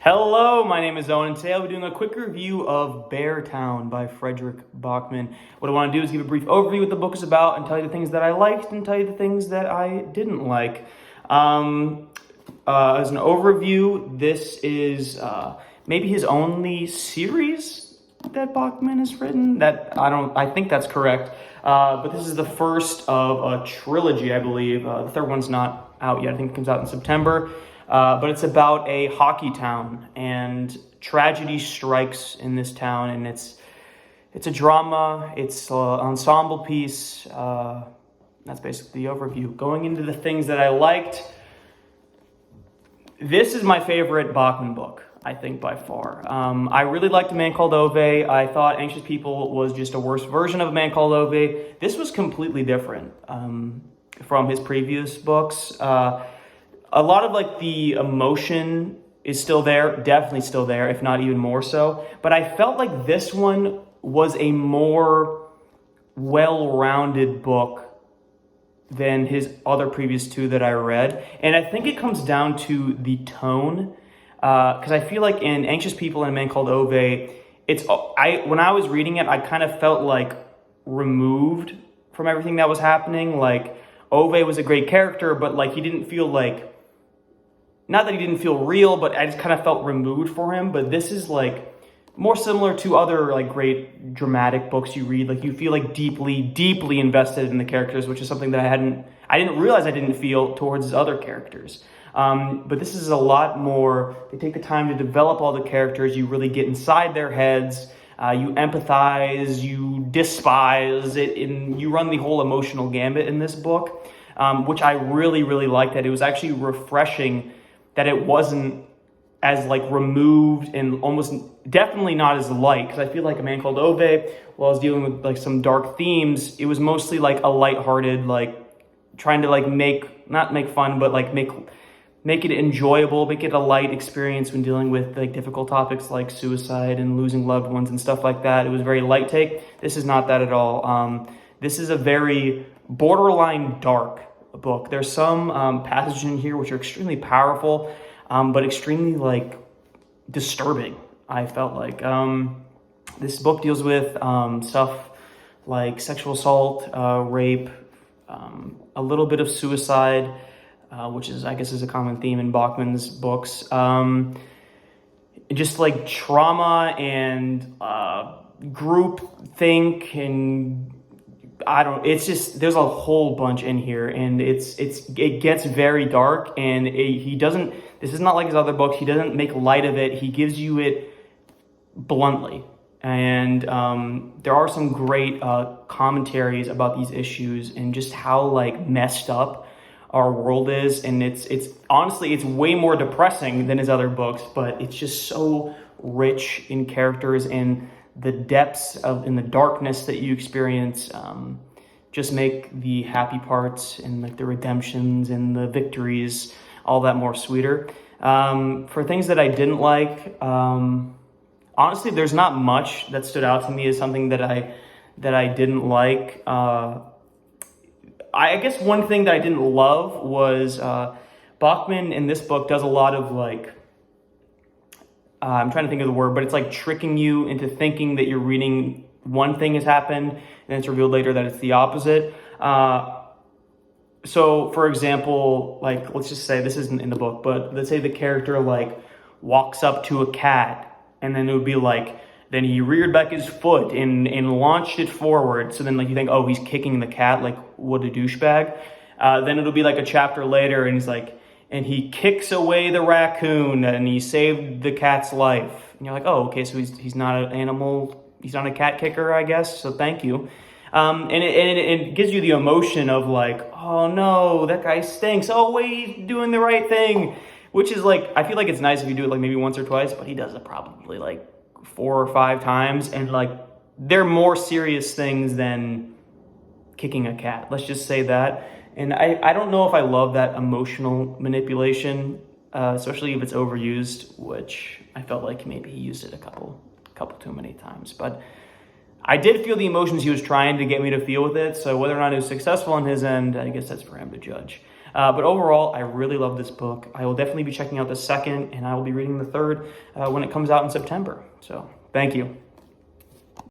Hello, my name is Owen, and today I'll be doing a quick review of Beartown by Fredrik Backman. What I want to do is give a brief overview of what the book is about and tell you the things that I liked and tell you the things that I didn't like. As an overview, this is maybe his only series that Backman has written. I think that's correct. But this is the first of a trilogy, I believe. The third one's not out yet. I think it comes out in September. But it's about a hockey town, and tragedy strikes in this town, and it's a drama, it's an ensemble piece. That's basically the overview. Going into the things that I liked, this is my favorite Backman book, I think, by far. I really liked A Man Called Ove. I thought Anxious People was just a worse version of A Man Called Ove. This was completely different from his previous books. A lot of the emotion is still there, definitely still there, if not even more so. But I felt like this one was a more well-rounded book than his other previous two that I read. And I think it comes down to the tone. Because I feel like in Anxious People and A Man Called Ove, when I was reading it, I kind of felt removed from everything that was happening. Ove was a great character, but he didn't feel not that he didn't feel real, but I just kind of felt removed for him. But this is more similar to other great dramatic books you read. You feel deeply invested in the characters, which is something that I didn't realize I didn't feel towards his other characters. But this is a lot more. They take the time to develop all the characters. You really get inside their heads. You empathize, you despise it, and you run the whole emotional gambit in this book, which I really, really liked. That it was actually refreshing that it wasn't as removed and almost definitely not as light, because I feel like A Man Called Ove, while I was dealing with some dark themes, it was mostly a lighthearted, trying to not make fun, but make it enjoyable, make it a light experience when dealing with difficult topics like suicide and losing loved ones and stuff like that. It was a very light take. This is not that at all. This is a very borderline dark book. There's some passages in here which are extremely powerful, but extremely disturbing. I felt this book deals with stuff like sexual assault, rape, a little bit of suicide, which I guess is a common theme in Backman's books. Just trauma and group think, and it's just, there's a whole bunch in here, and it gets very dark, and this is not like his other books. He doesn't make light of it. He gives you it bluntly. And there are some great commentaries about these issues and just how messed up our world is. And it's honestly, it's way more depressing than his other books, but it's just so rich in characters, and the depths in the darkness that you experience just make the happy parts and the redemptions and the victories all that more sweeter. For things that I didn't like, honestly, there's not much that stood out to me as something that I didn't like. I guess one thing that I didn't love was Backman in this book does a lot of I'm trying to think of the word, but it's tricking you into thinking that you're reading one thing has happened, and it's revealed later that it's the opposite. So, for example, let's just say, this isn't in the book, but let's say the character walks up to a cat, and then it would be then he reared back his foot and launched it forward. So then you think, oh, he's kicking the cat, what a douchebag. Then it'll be a chapter later, and he's and he kicks away the raccoon, and he saved the cat's life. And you're oh, okay, so he's not an animal, he's not a cat kicker, I guess, so thank you. And it gives you the emotion of oh no, that guy stinks. Oh wait, he's doing the right thing. Which is I feel it's nice if you do it maybe once or twice, but he does it probably 4 or 5 times, and they're more serious things than kicking a cat. Let's just say that. And I don't know if I love that emotional manipulation, especially if it's overused, which I felt maybe he used it a couple too many times. But I did feel the emotions he was trying to get me to feel with it, so whether or not it was successful on his end, I guess that's for him to judge. But overall, I really love this book. I will definitely be checking out the second, and I will be reading the third when it comes out in September. So thank you.